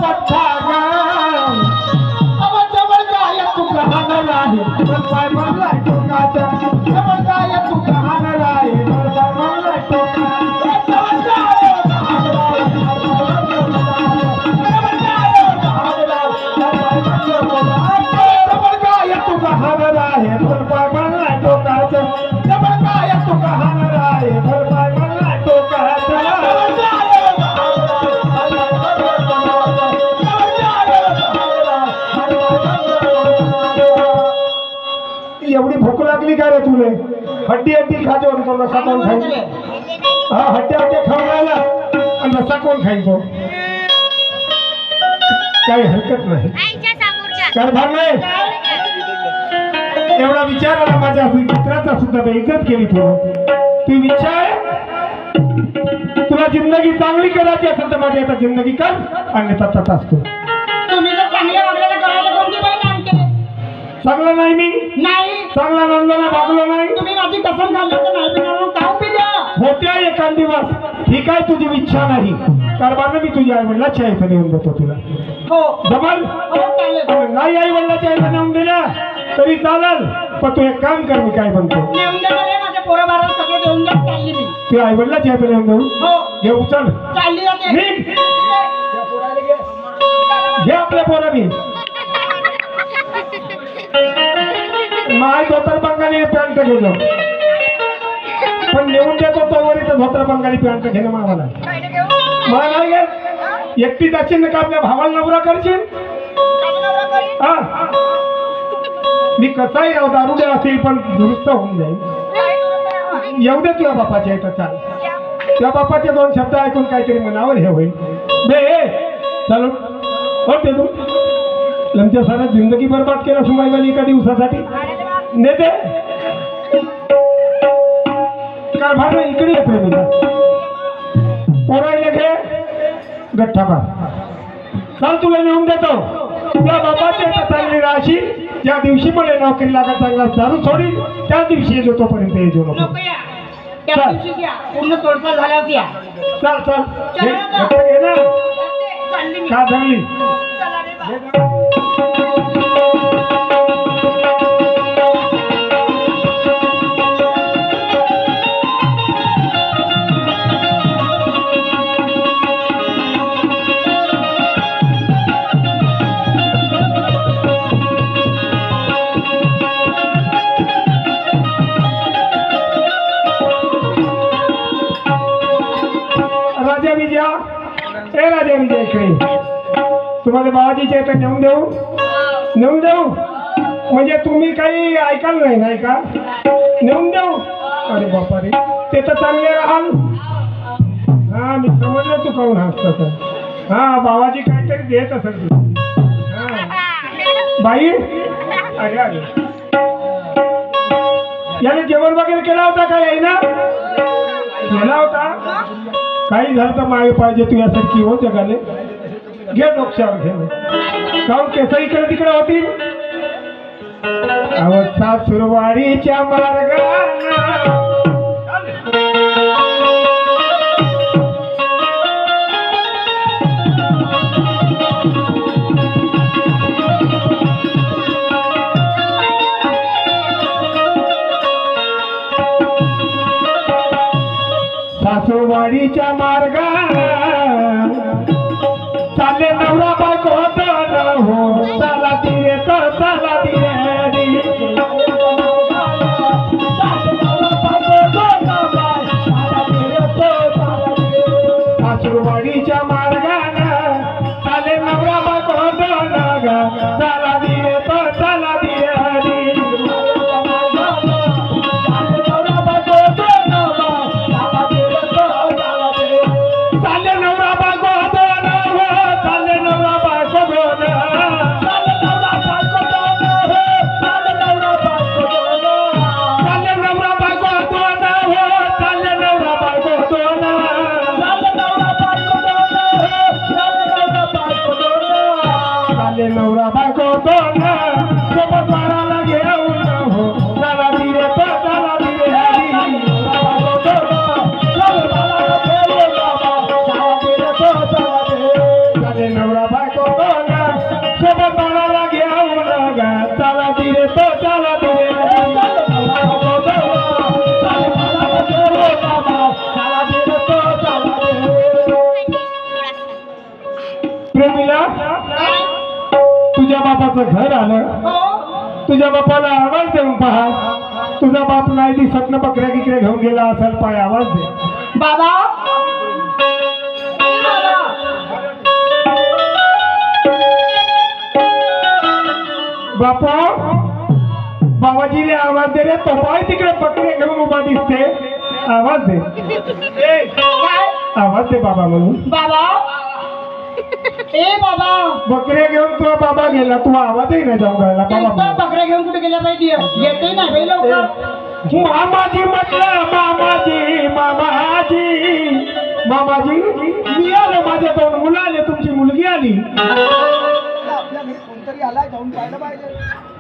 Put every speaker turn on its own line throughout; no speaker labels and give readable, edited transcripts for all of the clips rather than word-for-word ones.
पठागा अब जबर गाय तू कहाँ न राहे पर पाय मरला टोकाचा जबर गाय तू कहाँ न राहे पर पाय मरला टोकाचा जबर गाय तू कहाँ न राहे पर पाय मरला टोकाचा जबर गाय तू कहाँ न राहे पर पाय मरला टोकाचा एवढी भूक लागली का रे तुले हड्डी हड्डी खाजो तो रसा कोण खाईल हा हड्डी हड्डी खाऊन राहिला आणि रसा कोण खाईल तो काही हरकत नाही काय भाग नाही एवढा विचार आला माझ्या मित्राचा सुद्धा बेइज्जत केली तू विचार तुला जिंदगी चांगली करायची असेल तर माझी आता जिंदगी कर अन्यथा तसाच तू
तुम्ही जर चांगल्या वागण्याला करायला कोणती बाई आणते
चांगलं नाही मी
नाही
चांगला नंदला भागलो नाही
तुम्ही माझी कसम खाल्ली तर नाही पिणार खाऊ पिद्या
होत्या एखाद दिवस ठीक आहे तुझी इच्छा नाही कारभार मी तुझ्या आई वडिलाच्या इथं नेऊन देतो तुला
हो
जमल
हो चालेल
नाही आई वडिलाच्या इथं नेऊन दिला तरी चालेल पण तू एक काम कर मी काय म्हणतो
नेऊन द्या रे माझ्या पोराबारा सगळे देऊन द्या चालली मी
तू आई वडिलाच्या इथं नेऊन देऊ
हो
घे उचल
चालली जाते
निघ. घे आपल्या पोरा मी माय धोतर बंगाली पॅन्ट घेलो पण नेऊन देतो तोवर इथं धोतर बंगाली पॅन्ट घेणं मावाला मला नाही घे एकटी जाशील का आपल्या भावाला नवरा करशील हा मी कसाही दारुडे असेल पण दुरुस्त होऊन जाईल येऊ दे तुझ्या बापाच्या इथं चाल त्या बापाचे दोन शब्द ऐकून काहीतरी मनावर हे होईल बे चालू हो ते तू लंच्या सारा जिंदगी बर्बाद केला सुमाईवाली एका दिवसासाठी नेते कारभार इकडे येतोय तुला पोरायला घे गठ्ठा मार चाल तुला नेऊन देतो तुला बापाच्या इथं चांगली राशी ज्या दिवशी मला नोकरी लागत चांगला दारू सोडी त्या दिवशी येतो तोपर्यंत येतो नको
त्या दिवशी या पूर्ण तोडफोड झाल्यावर या
चल चल घे ना
चालली मी
का धरली
चला रे बा.
राजा विजया ए राजा विजय इकडे तुम्हाला बाबाजीच्या इथं नेऊन देऊ म्हणजे तुम्ही काही ऐकाल नाही का नेऊन देऊ अरे बापा रे ते तर चांगले राहाल हा मी समजलं तू काऊन हसता तर हा बाबाजी काहीतरी देत असेल तू बाई अरे अरे याने जेवण वगैरे केला होता का यायना केला होता काही झालं तर मागे पाहिजे तू यासारखी हो जगाले घे डोक्यावर घे काऊन केस इकडे तिकडे होती अवस्था सुरवाडीच्या मार्गाला सासूवाडीच्या मार्गा चाले नवरा बायको हो चला तिरे तर चला तिरे सासूवाडीच्या मार्गाला चाले नवरा बायको चला तिरे तर चला तिरे नवरा बायको दोन सोबत मारायला घेऊन हो चला दिरे तो चला दिरे नवरा बायको प्रेमीला तुझ्या बापाचं घर आलं.
हो
तुझ्या बापाला आवाज देऊन पहा. तुझा बाप नाही दिसत ना, बकऱ्या गिकऱ्या घेऊन गेला असेल, पाय आवाज दे.
बाबा
बापा बाबाजीने आवाज दे रे. तो पाय तिकडे बकऱ्या घेऊन उभा दिसते, आवाज दे. ए,
काय
आवाज दे बाबा म्हणून.
बाबा ए बाबा
बकऱ्या घेऊन तुझा बाबा गेला, तू आवाजही नाही जाऊन राहिला बाबा
इथं
म्हणून.
बकऱ्या घेऊन कुठे गेल्या पाहिजे येते नाही बाई लवकर.
मामाजी म्हटलं, मामाजी मामाजी मामाजी. मी आलो, माझ्या दोन मुलं आले, तुमची मुलगी आली.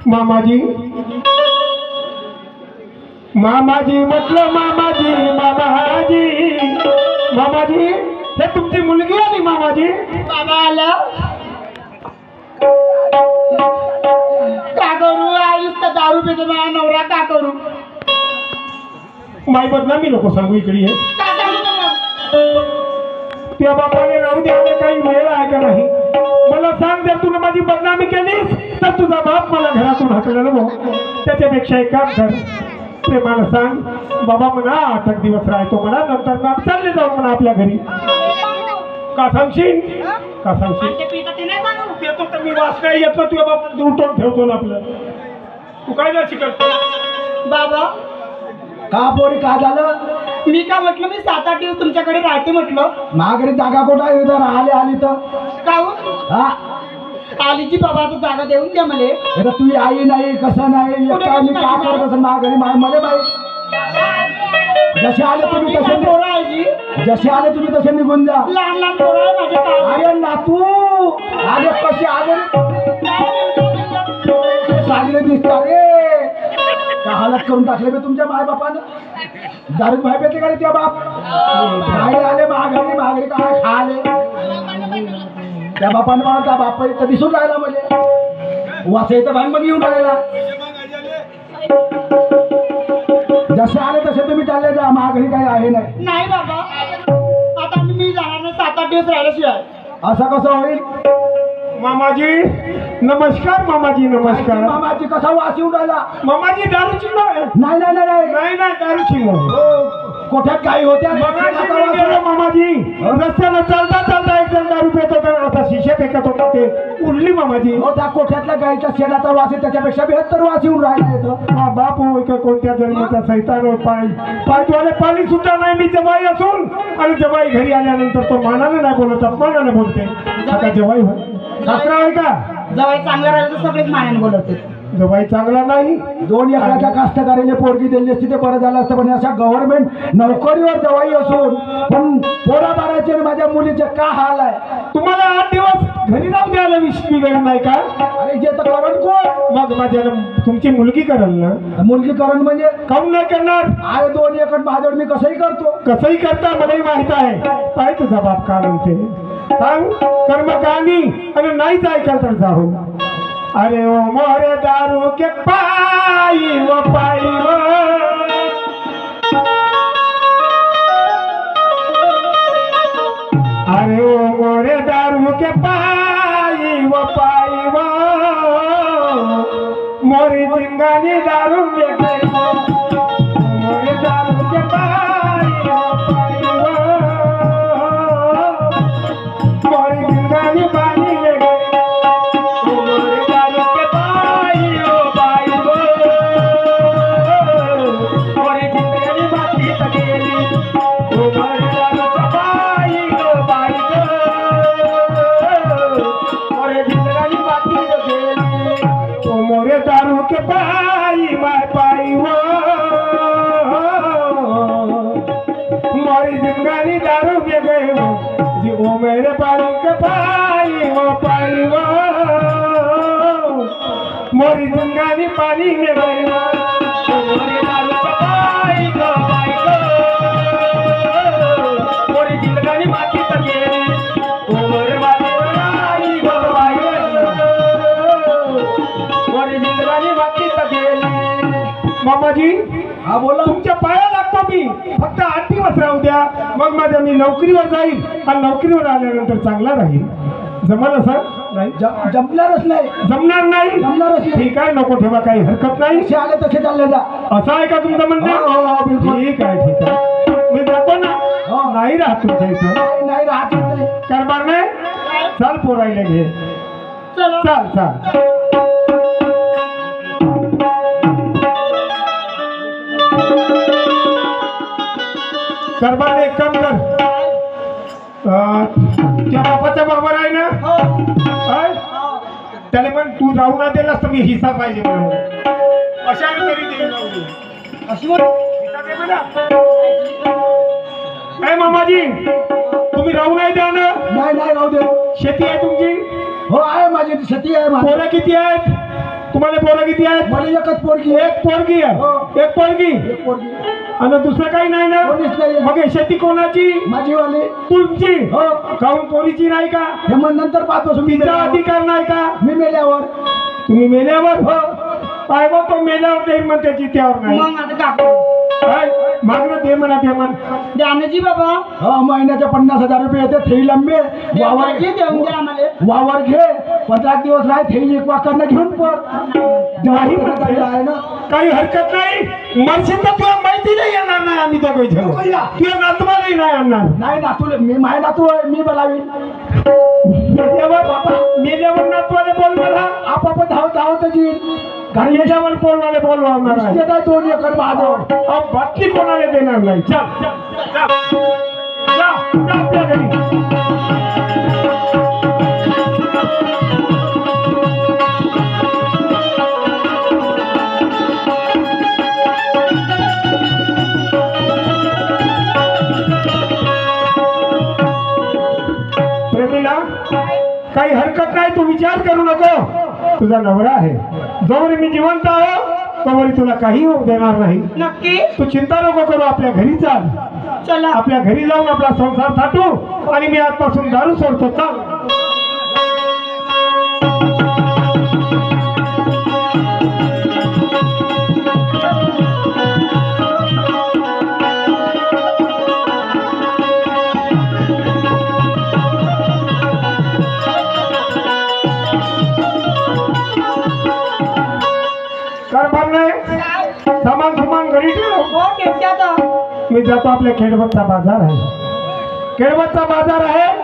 मामाजी मामाजी म्हटलं, मामाजी मामाजी मामाजी. हे तुमची मुलगी आली मामाजी.
बाबा आलं का करू आईस तर दारू पिते माझा नवरा का करू
माई बदनामी नको सांगू इकडे ये.
का सांगू तुम्हाला?
त्या बापाने राहू द्यायला काही वेळ आहे का नाही मला सांग. जर तुला माझी बदनामी केलीस तर तुझा बाप मला घरातून हाकलं नको. त्याच्यापेक्षा एक काम कर, प्रेमानं सांग बाबा म्हणा 8 दिवस राहतो म्हणा, नंतर ना चालले जाऊ म्हणा आपल्या घरी. का सांगशील? का सांगशील?
आणि ते पितं ते नाही सांगू.
येतो तर मी वास नाही येतो, तुझ्या बाबा उठून ठेवतो ना आपलं. तू काय नाही शिकत
बाबा
का पोरी का झालं?
मी का म्हटलं मी 7-8 दिवस तुमच्याकडे राहते म्हटलं.
माघारी जागा कुठं आहे? उद्या राहिले आली तर
काहून
हा
आलीची बाबा आता जागा देऊन द्या मला.
आता तुझी आई नाही कसं नाही एकटा मी का करत असं माघारी मला बाई. जसे आले तुम्ही तसे
पोरं आहे जी.
जसे आले तुम्ही तसे निघून जा.
लहान लहान पोरं आहे माझ्या गावात.
अरे नातू आले कसे आले सागरे दिसता रे. का हालत करून टाकले बे तुमच्या मायबापानं. दारू भाई पेते का रे त्या बाप. राहिले आले माघारी काय खाले त्या बापानं मला त्या बाप इथं दिसून राहिला म्हणजे वास इथं भांग मध्ये येऊन राहिला. जसे आले तसे तुम्ही चालले जा. माघारी काही आहे नाही.
नाही बाबा आता मी जाणार नाही 7-8 दिवस राहिल्याशिवाय.
असं कसं होईल?
मामाजी नमस्कार. मामाजी नमस्कार.
मामाची कसा वास येऊन राहिला?
मामाजी दारूची नाही
नाही नाही नाही
नाही नाही दारूची नाही.
कोठ्यात काही होत्या
मगाशी मी गेलो मामाजी, रस्त्यानं चालता चालता एक जण दारू पेत होता, आता शिशे फेकत होता, ते उडली मामाजी.
हो त्या कोठ्यातल्या गाईच्या शेणाचा वास आहे त्याच्यापेक्षा 72 वास येऊन राहिला येतं.
हा बाप होय का कोणत्या जन्माचा सैतान होय. पाय तुला पाणी सुद्धा नाही. मी जवाई असून आणि जवाई घरी आल्यानंतर तो मानाने नाही बोलत, अपमानाने बोलते. आता जवाई होय सासरा होय का?
जवळ चांगलं राहिलं तर सगळेच मानाने बोलवते.
जवाई चांगला नाही.
2 एकराच्या कास्तकारीने पोरगी दिली असती ते बरं झालं असतं. पण अशा गव्हर्नमेंट नोकरीवर जवाई असून पण पोरा बाराचे माझ्या मुलीचे का हाल आहे?
तुम्हाला 8 दिवस घरी राहून द्यायला विश्वी वेळ नाही का?
अरे जे तर करण कोण?
मग माझ्या तुमची मुलगी करेल ना.
मुलगी करण म्हणजे
काऊन नाही करणार?
आहे 2 एकर माझ्यावर मी कसंही करतो.
कसंही करता मलाही माहित आहे. काय तुझा बाप का म्हणते सांग. कर्मकांडी आणि नाहीच ऐकाल तर जाऊ. अरे ओ मोरे दारू के पायी व पायी व. अरे ओ मोरे दारू के पायी व पायी व. मोरी जिंगानी दारू में गई वो. मोरे दारू के पायी व पायी व. मोरी जिंगानी पानी में गई. मोरे दारू के पाई माय पाई वो. मोरी जिंदगानी दारू में गए वो. जी वो मेरे दारू के पाई वो पाई वो. मोरी जिंदगानी पानी में गए वो. मोरे दारू के पाई गो पाई गो. मोरी जिंदगानी माती तकेली. वो मोरे माती आई गो पाई गो. मामाजी
हा बोला.
तुमच्या पाया लागतो मी. फक्त 8 दिवस राहू द्या, मग माझ्या मी नोकरीवर जाईल आणि नोकरीवर आल्यानंतर चांगला राहील. जमल असं नाही
जमणारच नाही.
जमणार नाही.
जमणारच नाही.
ठीक आहे, नको ठेवा, काही हरकत नाही.
जसे आले तसे चालले जा.
असं आहे का तुमचं
हो, हो,
म्हणणं?
बिलकुल.
ठीक आहे, ठीक आहे, मी जातो ना.
हो.
नाही राहत तुमच्या इथं
नाही नाही राहत नाही.
कारभार नाही. चाल पोरायला घे.
चला
चाल चाल. कारभार एक काम कर. त्या बापाचा बरोबर आहे ना?
हो
आहे? त्याला म्हण तू राहू ना दिलास तर मी हिस्सा पाहिजे म्हणून. अशा तरी देईन राहू दे.
अशी बोल.
हिस्सा दे म्हणा. काय मामाजी, तुम्ही राहू नाही द्या ना?
नाही नाही राहू दे.
शेती आहे तुमची?
हो आहे माझी शेती आहे माझी.
पोरं किती आहेत तुम्हाला? पोरं किती आहेत?
मला एकच पोरगी आहे.
एक पोरगी आहे.
हो.
एक पोरगी
एक पोरगी
आणि दुसरं काही नाही ना?
कोणीच नाही.
मग हे शेती कोणाची?
माझी वाली.
तुमची.
हो.
काहून पोरीची नाही का?
हे मग नंतर पाहतो मी
तिचा
मेल्यावर.
अधिकार नाही का?
मी मेल्यावर.
तुम्ही मेल्यावर? हो. काय बघ, तो मेल्यावर देईन म्हणते, चित्यावर नाही.
मग आता काकू
काय मागणं दे म्हणा, ते म्हण.
द्यानाजी बाबा.
हो महिन्याच्या 50,000 रुपये येते. थेई लंबे वावर
द्यानाजी देऊन द्या आम्हाला.
वावर घे. 15 दिवस राह. थेई एक वाकरनं घेऊन पर.
नाही म्हणते.
आहे ना.
काही हरकत नाही. मरशील तर तुला माहिती नाही येणार नाही. आम्ही दोघं
नको या.
तुला नातवालाही नाही आणणार.
नाही नातू मी माय नातू आहे. मी बोलावीन.
मेल्यावर बाबा, मेल्यावर नातवाले बोल मला.
आपण धावत येईल.
घरी याच्यावर बोलवाले बोलवणार आहे.
इथे काय 2 एकर महादेव.
अब बातमी कोणाला देणार नाही. चल चल जा. जा, जा आपल्या घरी. प्रेमीला काही हरकत नाही. तू विचार करू नको. तुझा नवरा आहे. जोवर मी जिवंत आहे तोवर तुला काही होऊ देणार नाही.
नक्की
तू चिंता नको करू. आपल्या घरी चाल.
चला.
आपल्या घरी जाऊन आपला संसार थाटू आणि मी आजपासून दारू सोडतो. चाल. कारभार नाही. सामान सुमान घरी ठेव.
हो ठेवते आता.
मी जातो. आपल्या खेडवरचा बाजार आहे. खेडवरचा बाजार आहे.